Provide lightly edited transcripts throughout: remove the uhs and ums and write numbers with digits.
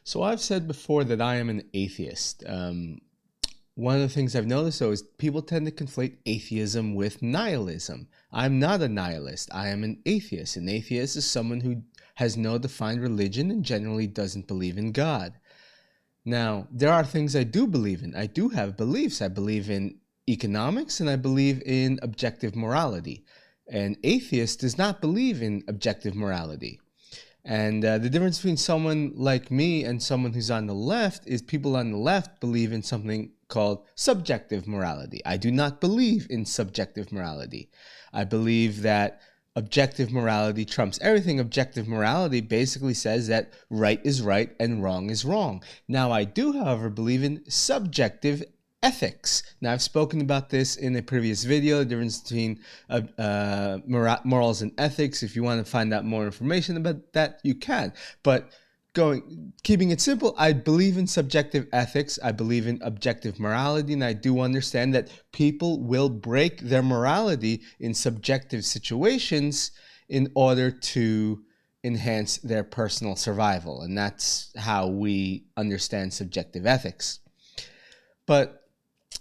So I've said before that I am an atheist. One of the things I've noticed though is people tend to conflate atheism with nihilism. I'm not a nihilist. I am an atheist. An atheist is someone who has no defined religion and generally doesn't believe in God. Now, there are things I do believe in. I do have beliefs. I believe in economics and I believe in objective morality. An atheist does not believe in objective morality. And the difference between someone like me and someone who's on the left is people on the left believe in something called subjective morality. I do not believe in subjective morality. I believe that objective morality trumps everything. Objective morality basically says that right is right and wrong is wrong. Now, I do, however, believe in subjective ethics. Now, I've spoken about this in a previous video, the difference between morals and ethics. If you want to find out more information about that, you can. But keeping it simple, I believe in subjective ethics. I believe in objective morality, and I do understand that people will break their morality in subjective situations in order to enhance their personal survival. And that's how we understand subjective ethics. But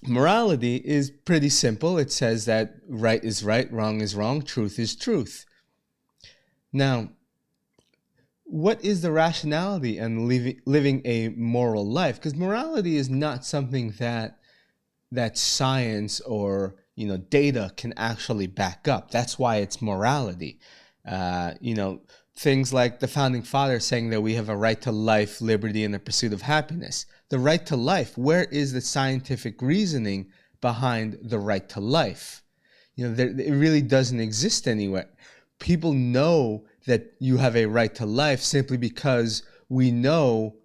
morality is pretty simple. It says that right is right, wrong is wrong, truth is truth. Now, what is the rationality in living a moral life? Because morality is not something that science or data can actually back up. That's why it's morality. Things like the founding fathers saying that we have a right to life, liberty, and the pursuit of happiness. The right to life, where is the scientific reasoning behind the right to life? It really doesn't exist anywhere. People know that you have a right to life simply because we know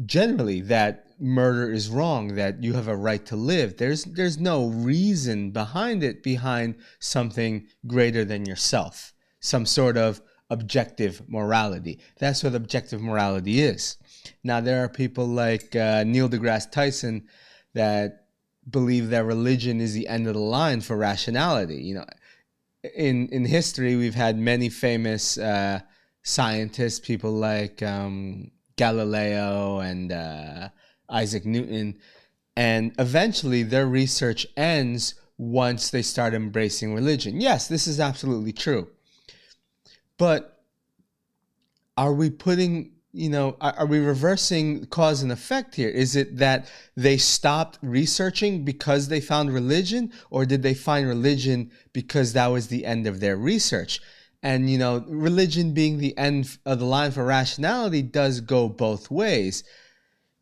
generally that murder is wrong, that you have a right to live. There's no reason behind it, behind something greater than yourself, some sort of objective morality. That's what objective morality is. Now, there are people like Neil deGrasse Tyson that believe that religion is the end of the line for rationality. In history, we've had many famous scientists, people like Galileo and Isaac Newton, and eventually their research ends once they start embracing religion. Yes, this is absolutely true. But are we are we reversing cause and effect here? Is it that they stopped researching because they found religion, or did they find religion because that was the end of their research? And, religion being the end of the line for rationality does go both ways.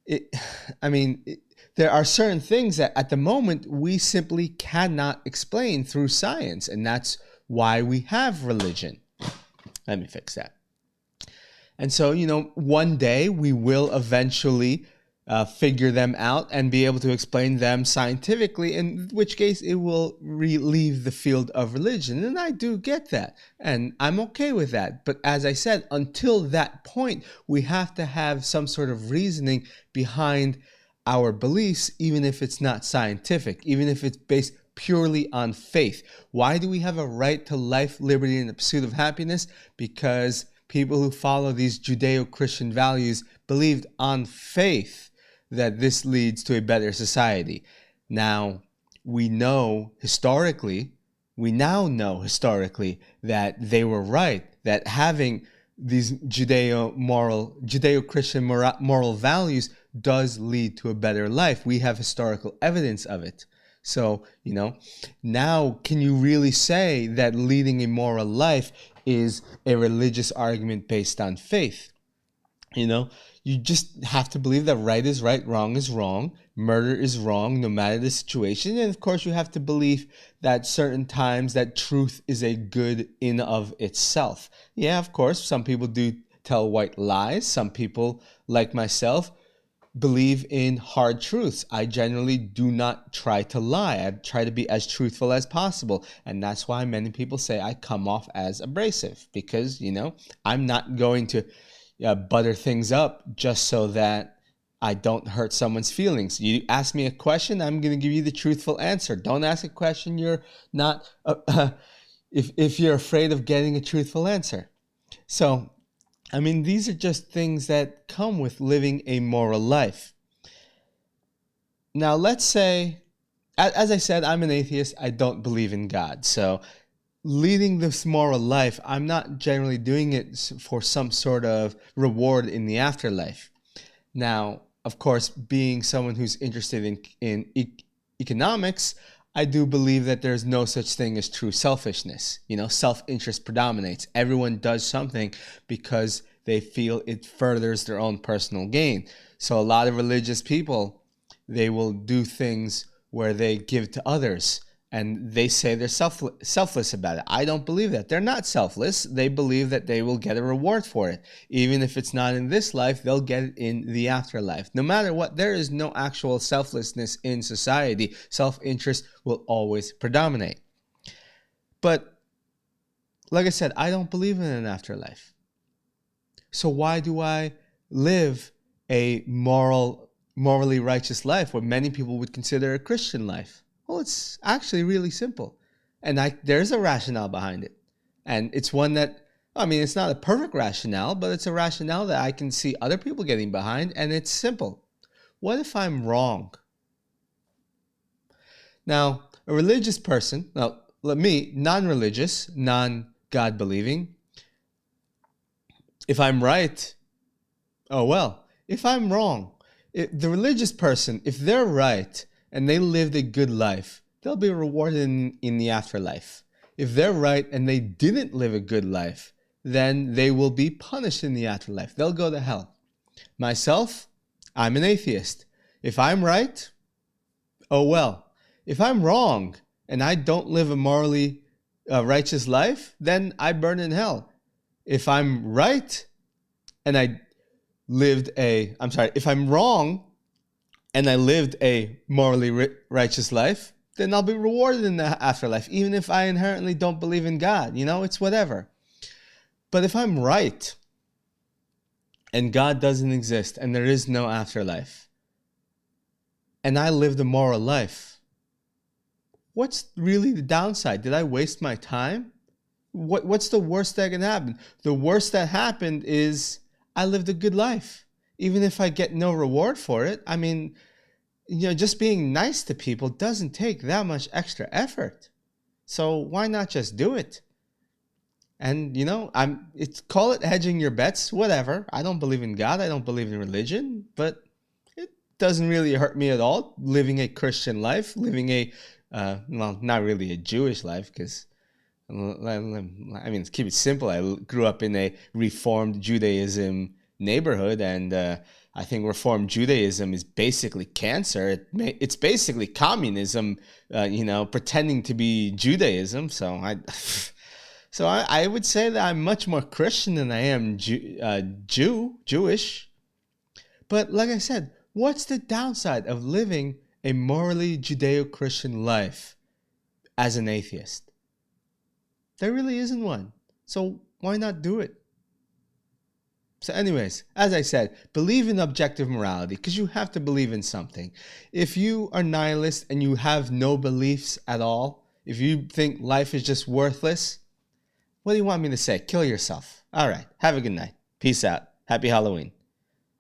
There are certain things that at the moment we simply cannot explain through science, and that's why we have religion. Let me fix that. And so, one day we will eventually figure them out and be able to explain them scientifically, in which case it will leave the field of religion. And I do get that, and I'm okay with that. But as I said, until that point, we have to have some sort of reasoning behind our beliefs, even if it's not scientific, even if it's based purely on faith. Why do we have a right to life, liberty, and the pursuit of happiness? Because people who follow these Judeo-Christian values believed on faith that this leads to a better society. Now, we now know historically that they were right, that having these Judeo-Christian moral values does lead to a better life. We have historical evidence of it. So, now can you really say that leading a moral life is a religious argument based on faith? You just have to believe that right is right, wrong is wrong, murder is wrong, no matter the situation. And of course, you have to believe that certain times that truth is a good in of itself. Yeah, of course, some people do tell white lies. Some people, like myself, believe in hard truths. I generally do not try to lie. I try to be as truthful as possible. And that's why many people say I come off as abrasive, because, I'm not going to butter things up just so that I don't hurt someone's feelings. You ask me a question, I'm going to give you the truthful answer. Don't ask a question you're not, if you're afraid of getting a truthful answer. So I mean, these are just things that come with living a moral life. Now, let's say, as I said, I'm an atheist. I don't believe in God. So leading this moral life, I'm not generally doing it for some sort of reward in the afterlife. Now, of course, being someone who's interested in economics, I do believe that there's no such thing as true selfishness. Self-interest predominates. Everyone does something because they feel it furthers their own personal gain. So a lot of religious people, they will do things where they give to others, and they say they're selfless about it. I don't believe that. They're not selfless. They believe that they will get a reward for it. Even if it's not in this life, they'll get it in the afterlife. No matter what, there is no actual selflessness in society. Self-interest will always predominate. But like I said, I don't believe in an afterlife. So why do I live a morally righteous life, what many people would consider a Christian life? Well, it's actually really simple. And there's a rationale behind it. And it's one that, it's not a perfect rationale, but it's a rationale that I can see other people getting behind, and it's simple. What if I'm wrong? Now, a religious person, me, non-religious, non-God believing, if I'm right, oh well. If I'm wrong, the religious person, if they're right, and they lived a good life, they'll be rewarded in the afterlife. If they're right and they didn't live a good life, then they will be punished in the afterlife. They'll go to hell. Myself, I'm an atheist. If I'm right, oh well. If I'm wrong and I don't live a morally righteous life, then I burn in hell. If I'm right and if I'm wrong and I lived a morally righteous life, then I'll be rewarded in the afterlife, even if I inherently don't believe in God. It's whatever. But if I'm right, and God doesn't exist, and there is no afterlife, and I lived a moral life, what's really the downside? Did I waste my time? What's the worst that can happen? The worst that happened is I lived a good life. Even if I get no reward for it, just being nice to people doesn't take that much extra effort. So why not just do it? And call it hedging your bets, whatever. I don't believe in God, I don't believe in religion, but it doesn't really hurt me at all living a Christian life, living not really a Jewish life, because keep it simple. I grew up in a Reformed Judaism neighborhood, and I think Reformed Judaism is basically cancer. It's basically communism, pretending to be Judaism. So I would say that I'm much more Christian than I am Jewish. But like I said, what's the downside of living a morally Judeo-Christian life as an atheist? There really isn't one. So why not do it? So anyways, as I said, believe in objective morality, because you have to believe in something. If you are nihilist and you have no beliefs at all, if you think life is just worthless, what do you want me to say? Kill yourself. All right. Have a good night. Peace out. Happy Halloween.